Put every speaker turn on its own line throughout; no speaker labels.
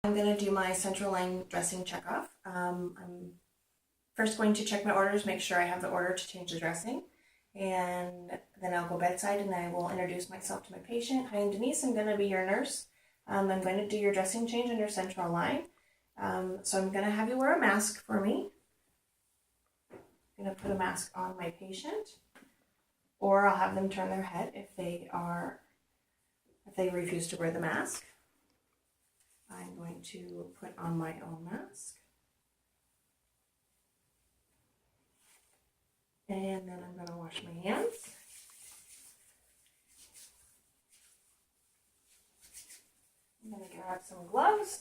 I'm going to do my central line dressing checkoff. I'm first going to check my orders, make sure I have the order to change the dressing, and then I'll go bedside and I will introduce myself to my patient. Hi, I'm Denise. I'm going to be your nurse. I'm going to do your dressing change under central line. So I'm going to have you wear a mask for me. I'm going to put a mask on my patient, or I'll have them turn their head if they refuse to wear the mask. I'm going to put on my own mask. And then I'm going to wash my hands. I'm going to grab some gloves.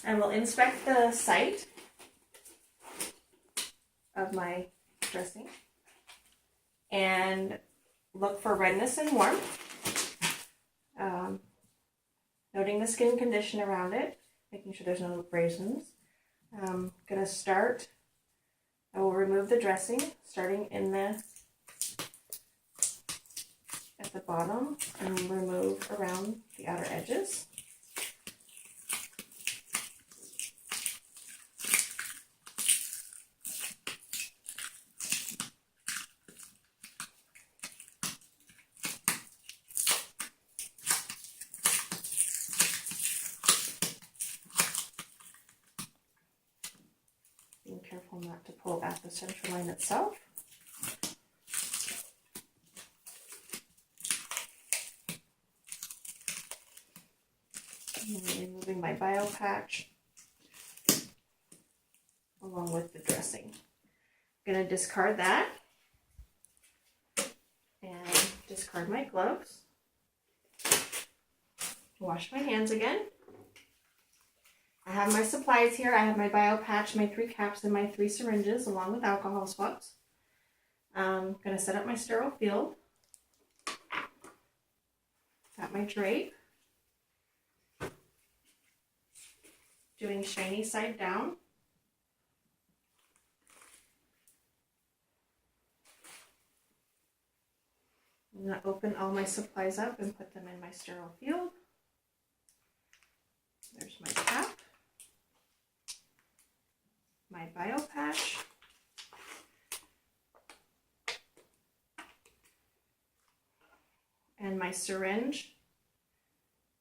And we'll inspect the site of my dressing and look for redness and warmth, noting the skin condition around it, making sure there's no abrasions. I'm going to start, I will remove the dressing starting at the bottom and remove around the outer edges. Being careful not to pull at the central line itself. And removing my bio patch along with the dressing. I'm going to discard that and discard my gloves. Wash my hands again. I have my supplies here. I have my bio patch, my 3 caps, and my 3 syringes along with alcohol swabs. I'm going to set up my sterile field. Got my drape. Doing shiny side down. I'm going to open all my supplies up and put them in my sterile field. There's my cap, my bio patch, and my syringe.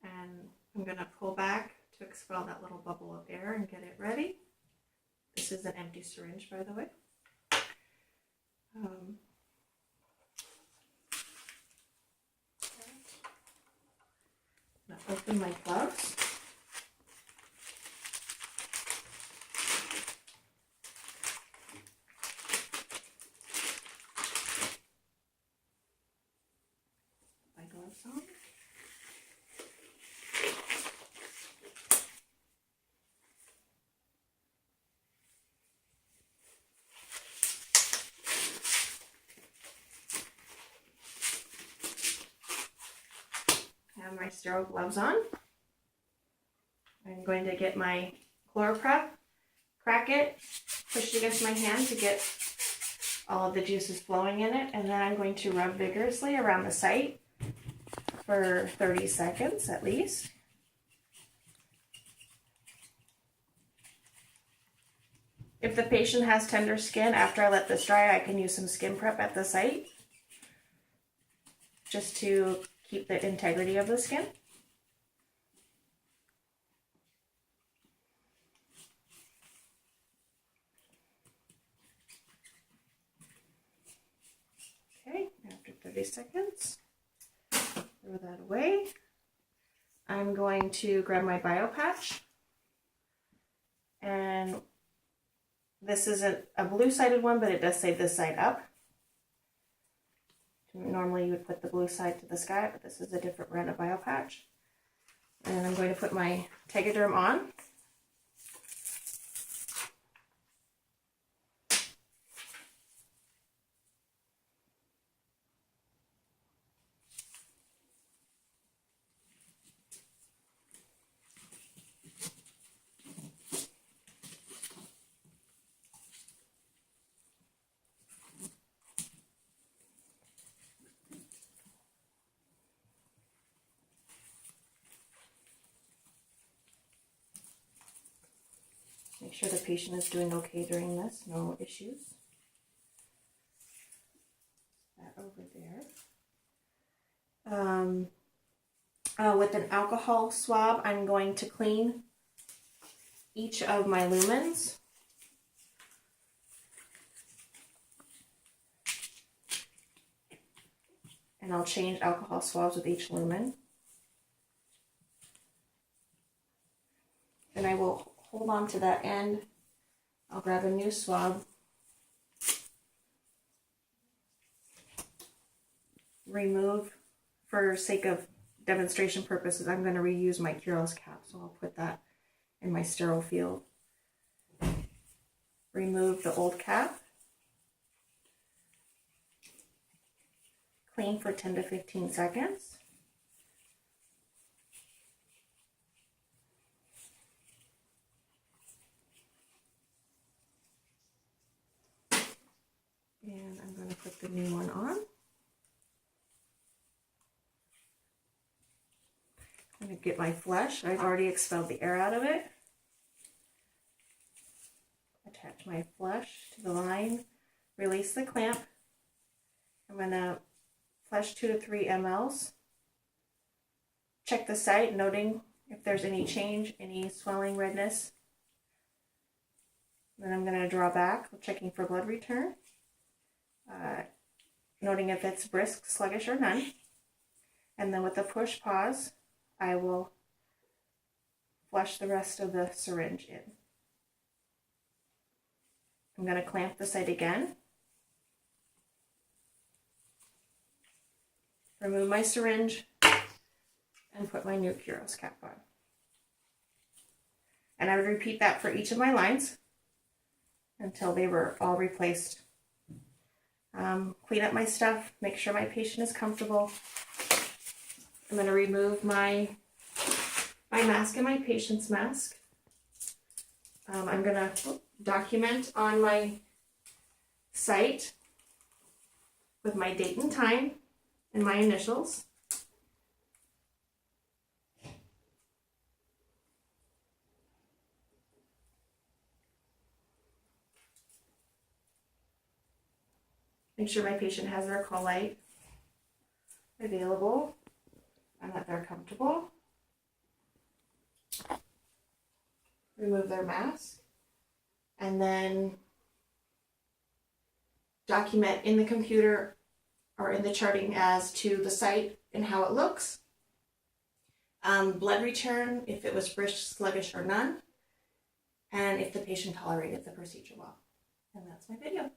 And I'm going to pull back to expel that little bubble of air and get it ready. This is an empty syringe, by the way. I'm going to open my gloves. My gloves on. Have my sterile gloves on. I'm going to get my ChloroPrep, crack it, push it against my hand to get all of the juices flowing in it, and then I'm going to rub vigorously around the site for 30 seconds at least. If the patient has tender skin, after I let this dry, I can use some skin prep at the site just to keep the integrity of the skin. Okay, after 30 seconds, throw that away. I'm going to grab my bio patch, and this isn't a blue-sided one, but it does say this side up. Normally you would put the blue side to the sky, but this is a different brand of bio patch. And I'm going to put my Tegaderm on. Make sure the patient is doing okay during this, no issues. That over there. With an alcohol swab, I'm going to clean each of my lumens. And I'll change alcohol swabs with each lumen. Then I will hold on to that end. I'll grab a new swab. Remove, for sake of demonstration purposes, I'm going to reuse my Curals cap, so I'll put that in my sterile field. Remove the old cap. Clean for 10 to 15 seconds. And I'm going to put the new one on. I'm going to get my flesh. I've already expelled the air out of it. Attach my flesh to the line. Release the clamp. I'm going to flush 2 to 3 mLs. Check the site, noting if there's any change, any swelling, redness. Then I'm going to draw back, checking for blood return. Noting if it's brisk, sluggish, or none. And then with the push pause, I will flush the rest of the syringe in. I'm going to clamp the site again. Remove my syringe and put my new Curals cap on. And I would repeat that for each of my lines until they were all replaced. Clean up my stuff, make sure my patient is comfortable. I'm going to remove my mask and my patient's mask. I'm going to document on my site with my date and time and my initials. Make sure my patient has their call light available and that they're comfortable. Remove their mask and then document in the computer or in the charting as to the site and how it looks. Blood return, if it was brisk, sluggish, or none, and if the patient tolerated the procedure well. And that's my video.